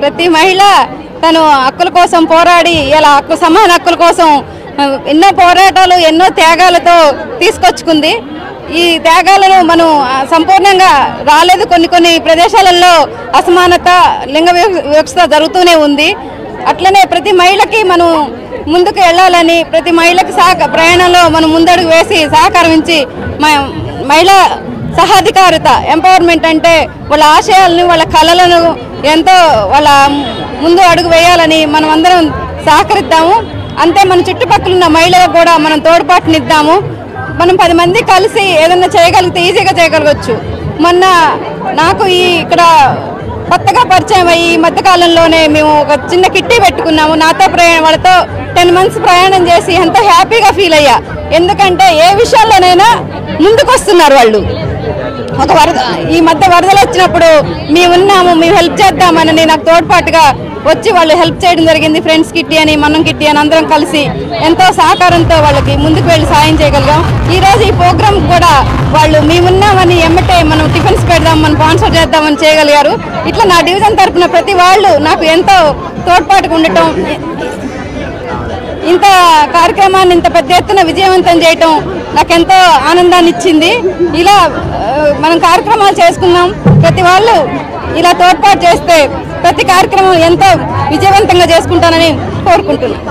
ప్రతి మహిళ తను హక్కుల కోసం పోరాడి ఇలా సమాన హక్కుల కోసం ఎన్నో పోరాటాలు ఎన్నో త్యాగాలతో తీసుకొచ్చుకుంది. ఈ త్యాగాలను మనం సంపూర్ణంగా రాలేదు. కొన్ని ప్రదేశాలలో అసమానత లింగ వివక్షత జరుగుతూనే ఉంది. అట్లనే ప్రతి మహిళకి మనం ముందుకు వెళ్ళాలని, ప్రతి మహిళకి ప్రయాణంలో మనం ముందడుగు వేసి సహకరించి మహిళా సహాధికారిత ఎంపవర్మెంట్ అంటే వాళ్ళ ఆశయాలను వాళ్ళ కళలను ఎంతో వాళ్ళ ముందు అడుగు వేయాలని మనం అందరం సహకరిద్దాము. అంతే మన చుట్టుపక్కల ఉన్న మహిళలకు కూడా మనం తోడ్పాటునిద్దాము. మనం 10 మంది కలిసి ఏదైనా చేయగలిగితే ఈజీగా చేయగలగచ్చు. మొన్న నాకు ఇక్కడ కొత్తగా పరిచయం అయ్యి ఈ మధ్యకాలంలోనే మేము ఒక చిన్న కిట్టి పెట్టుకున్నాము. నాతో వాళ్ళతో 10 months ప్రయాణం చేసి ఎంతో హ్యాపీగా ఫీల్ అయ్యా. ఎందుకంటే ఏ విషయాల్లోనైనా ముందుకు వస్తున్నారు వాళ్ళు. ఈ మధ్య వరదలు వచ్చినప్పుడు మేమున్నాము, మేము హెల్ప్ చేద్దామని నాకు తోడ్పాటుగా వచ్చి వాళ్ళు హెల్ప్ చేయడం జరిగింది. ఫ్రెండ్స్ కిట్టి అని, మనం కిట్టి అని అందరం కలిసి ఎంతో సహకారంతో వాళ్ళకి ముందుకు వెళ్ళి సాయం చేయగలిగాం. ఈరోజు ఈ ప్రోగ్రామ్ కూడా వాళ్ళు మేమున్నామని ఎమ్మటే మనం టిఫిన్స్ పెడదాం, మనం స్పాన్సర్ చేద్దామని చేయగలిగారు. ఇట్లా నా డివిజన్ తరఫున ప్రతి వాళ్ళు నాకు ఎంతో తోడ్పాటుగా ఉండటం, ఇంత కార్యక్రమాన్ని ఇంత పెద్ద ఎత్తున విజయవంతం చేయటం నాకెంతో ఆనందాన్ని ఇచ్చింది. ఇలా మనం కార్యక్రమాలు చేసుకున్నాం. ప్రతి వాళ్ళు ఇలా తోడ్పాటు చేస్తే ప్రతి కార్యక్రమం ఎంతో విజయవంతంగా చేసుకుంటానని కోరుకుంటున్నాను.